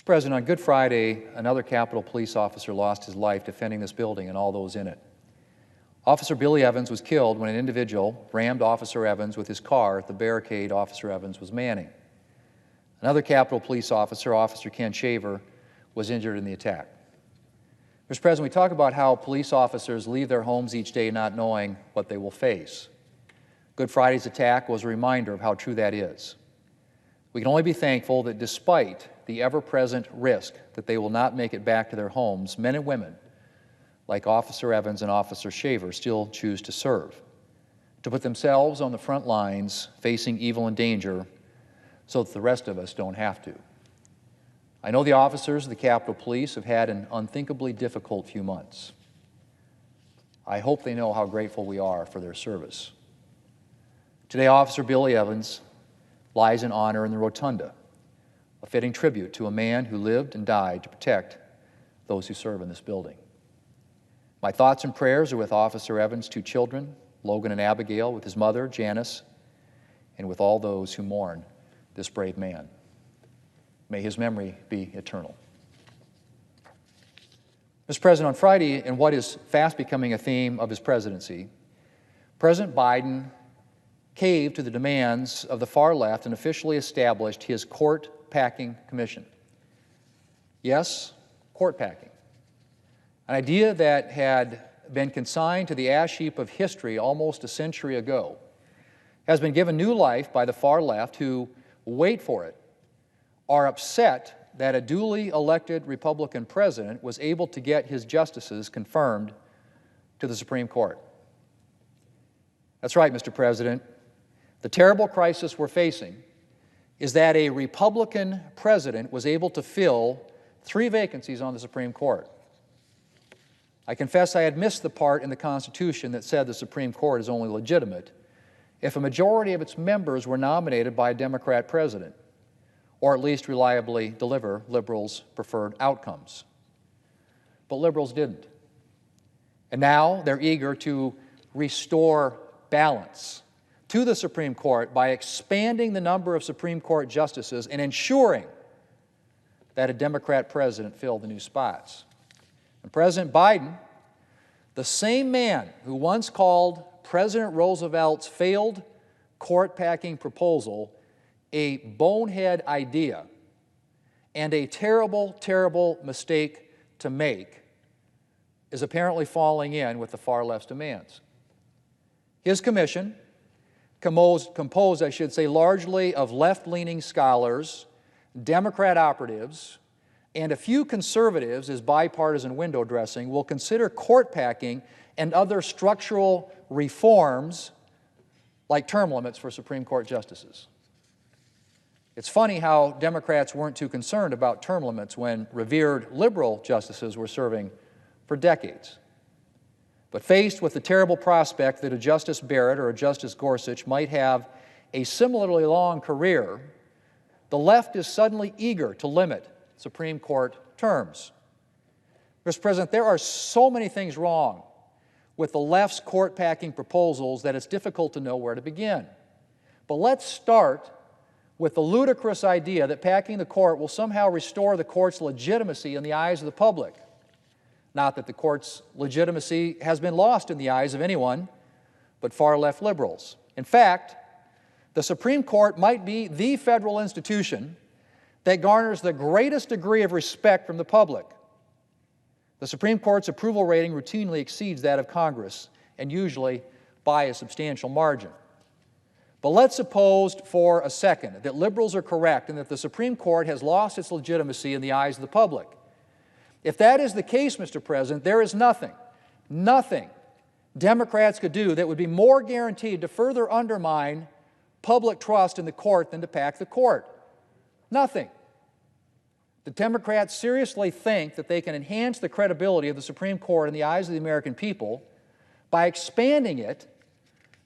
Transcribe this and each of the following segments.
President, on Good Friday, another Capitol Police officer lost his life defending this building and all those in it. Officer Billy Evans was killed when an individual rammed Officer Evans with his car at the barricade Officer Evans was manning. Another Capitol Police officer, Officer Ken Shaver, was injured in the attack. Mr. President, we talk about how police officers leave their homes each day not knowing what they will face. Good Friday's attack was a reminder of how true that is. We can only be thankful that despite the ever-present risk that they will not make it back to their homes, men and women like Officer Evans and Officer Shaver still choose to serve, to put themselves on the front lines facing evil and danger so that the rest of us don't have to. I know the officers of the Capitol Police have had an unthinkably difficult few months. I hope they know how grateful we are for their service. Today, Officer Billy Evans lies in honor in the Rotunda, a fitting tribute to a man who lived and died to protect those who serve in this building. My thoughts and prayers are with Officer Evans' two children, Logan and Abigail, with his mother, Janice, and with all those who mourn this brave man. May his memory be eternal. Mr. President, on Friday, in what is fast becoming a theme of his presidency, President Biden caved to the demands of the far left and officially established his court packing commission. Yes, court packing. An idea that had been consigned to the ash heap of history almost a century ago has been given new life by the far left who, wait for it, are upset that a duly elected Republican president was able to get his justices confirmed to the Supreme Court. That's right, Mr. President. The terrible crisis we're facing is that a Republican president was able to fill 3 vacancies on the Supreme Court. I confess I had missed the part in the Constitution that said the Supreme Court is only legitimate if a majority of its members were nominated by a Democrat president, or at least reliably deliver liberals' preferred outcomes. But liberals didn't. And now they're eager to restore balance to the Supreme Court by expanding the number of Supreme Court justices and ensuring that a Democrat president fill the new spots. And President Biden, the same man who once called President Roosevelt's failed court-packing proposal a bonehead idea and a terrible, terrible mistake to make, is apparently falling in with the far left's demands. His commission, composed, I should say, largely of left-leaning scholars, Democrat operatives, and a few conservatives as bipartisan window dressing, will consider court packing and other structural reforms like term limits for Supreme Court justices. It's funny how Democrats weren't too concerned about term limits when revered liberal justices were serving for decades. But faced with the terrible prospect that a Justice Barrett or a Justice Gorsuch might have a similarly long career, the left is suddenly eager to limit Supreme Court terms. Mr. President, there are so many things wrong with the left's court-packing proposals that it's difficult to know where to begin. But let's start with the ludicrous idea that packing the court will somehow restore the court's legitimacy in the eyes of the public. Not that the court's legitimacy has been lost in the eyes of anyone but far-left liberals. In fact, the Supreme Court might be the federal institution that garners the greatest degree of respect from the public. The Supreme Court's approval rating routinely exceeds that of Congress, and usually by a substantial margin. But let's suppose for a second that liberals are correct and that the Supreme Court has lost its legitimacy in the eyes of the public. If that is the case, Mr. President, there is nothing Democrats could do that would be more guaranteed to further undermine public trust in the court than to pack the court. Nothing. The Democrats seriously think that they can enhance the credibility of the Supreme Court in the eyes of the American people by expanding it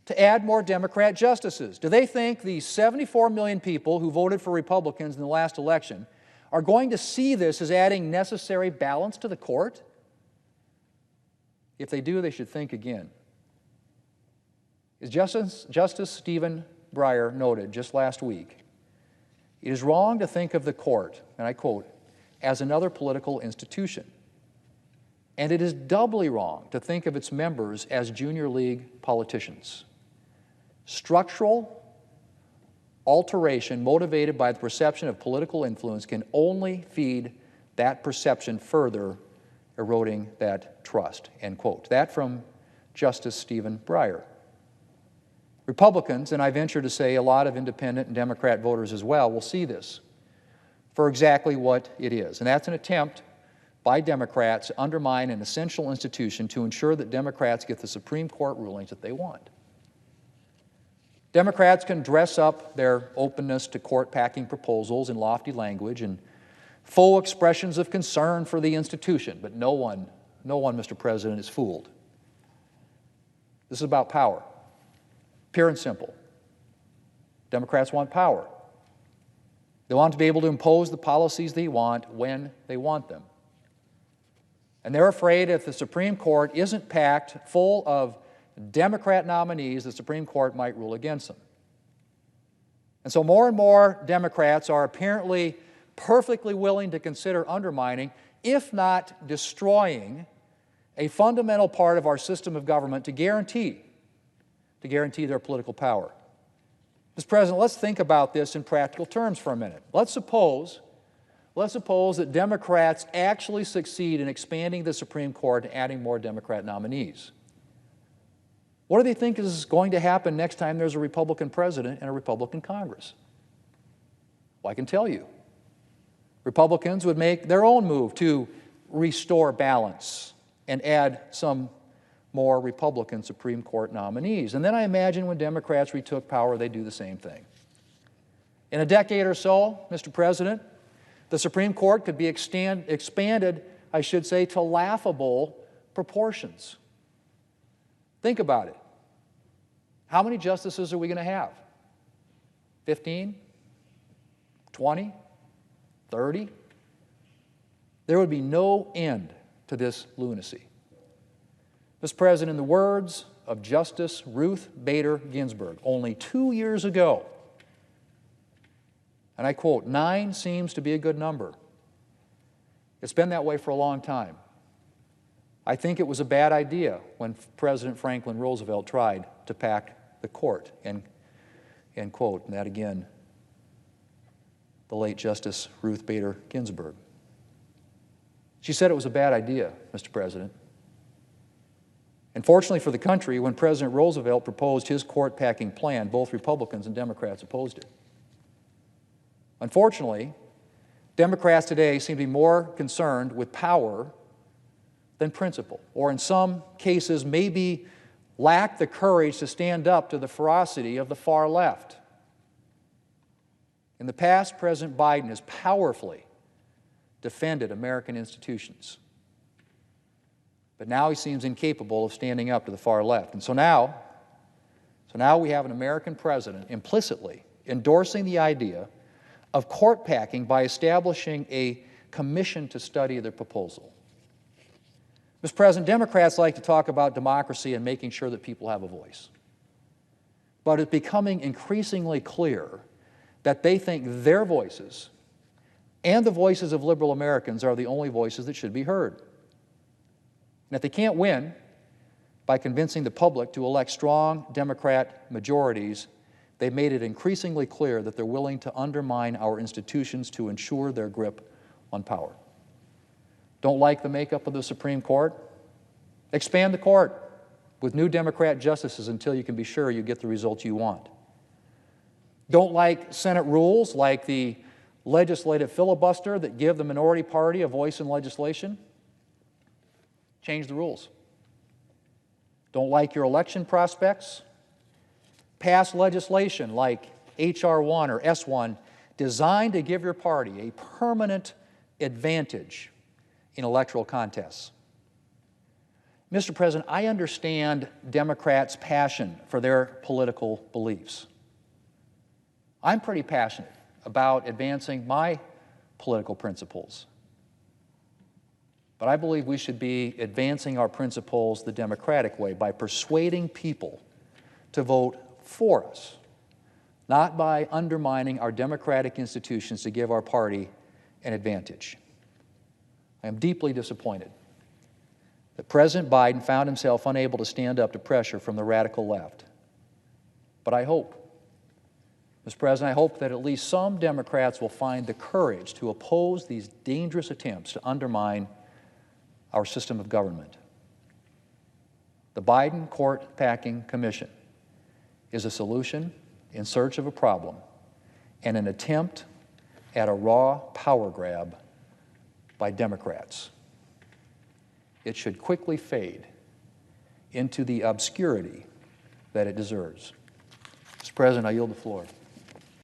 to add more Democrat justices. Do they think the 74 million people who voted for Republicans in the last election are going to see this as adding necessary balance to the court? If they do, they should think again. As Justice Stephen Breyer noted just last week, it is wrong to think of the court, and I quote, as another political institution. And it is doubly wrong to think of its members as junior league politicians. Structural alteration motivated by the perception of political influence can only feed that perception, further eroding that trust, end quote. That from Justice Stephen Breyer. Republicans, and I venture to say a lot of independent and Democrat voters as well, will see this for exactly what it is. And that's an attempt by Democrats to undermine an essential institution to ensure that Democrats get the Supreme Court rulings that they want. Democrats can dress up their openness to court-packing proposals in lofty language and full expressions of concern for the institution, but no one, Mr. President, is fooled. This is about power, pure and simple. Democrats want power. They want to be able to impose the policies they want when they want them. And they're afraid if the Supreme Court isn't packed full of Democrat nominees, the Supreme Court might rule against them. And so more and more Democrats are apparently perfectly willing to consider undermining, if not destroying, a fundamental part of our system of government to guarantee their political power. Mr. President, let's think about this in practical terms for a minute. Let's suppose that Democrats actually succeed in expanding the Supreme Court and adding more Democrat nominees. What do they think is going to happen next time there's a Republican president and a Republican Congress? Well, I can tell you. Republicans would make their own move to restore balance and add some more Republican Supreme Court nominees. And then I imagine when Democrats retook power, they'd do the same thing. In a decade or so, Mr. President, the Supreme Court could be expanded, I should say, to laughable proportions. Think about it. How many justices are we going to have? 15? 20? 30? There would be no end to this lunacy. Mr. President, in the words of Justice Ruth Bader Ginsburg only 2 years ago, and I quote, 9 seems to be a good number. It's been that way for a long time. I think it was a bad idea when President Franklin Roosevelt tried to pack the court, end quote. And that again, the late Justice Ruth Bader Ginsburg. She said it was a bad idea, Mr. President. And fortunately for the country, when President Roosevelt proposed his court-packing plan, both Republicans and Democrats opposed it. Unfortunately, Democrats today seem to be more concerned with power than principle, or in some cases maybe lack the courage to stand up to the ferocity of the far left. In the past, President Biden has powerfully defended American institutions. But now he seems incapable of standing up to the far left. And so now we have an American president implicitly endorsing the idea of court packing by establishing a commission to study the proposal. Mr. President, Democrats like to talk about democracy and making sure that people have a voice. But it's becoming increasingly clear that they think their voices and the voices of liberal Americans are the only voices that should be heard. And if they can't win by convincing the public to elect strong Democrat majorities, they've made it increasingly clear that they're willing to undermine our institutions to ensure their grip on power. Don't like the makeup of the Supreme Court? Expand the court with new Democrat justices until you can be sure you get the results you want. Don't like Senate rules like the legislative filibuster that give the minority party a voice in legislation? Change the rules. Don't like your election prospects? Pass legislation like H.R. 1 or S1 designed to give your party a permanent advantage in electoral contests. Mr. President, I understand Democrats' passion for their political beliefs. I'm pretty passionate about advancing my political principles. But I believe we should be advancing our principles the democratic way by persuading people to vote for us, not by undermining our democratic institutions to give our party an advantage. I am deeply disappointed that President Biden found himself unable to stand up to pressure from the radical left. But I hope, Mr. President, I hope that at least some Democrats will find the courage to oppose these dangerous attempts to undermine our system of government. The Biden Court Packing Commission is a solution in search of a problem and an attempt at a raw power grab by Democrats. It should quickly fade into the obscurity that it deserves. Mr. President, I yield the floor.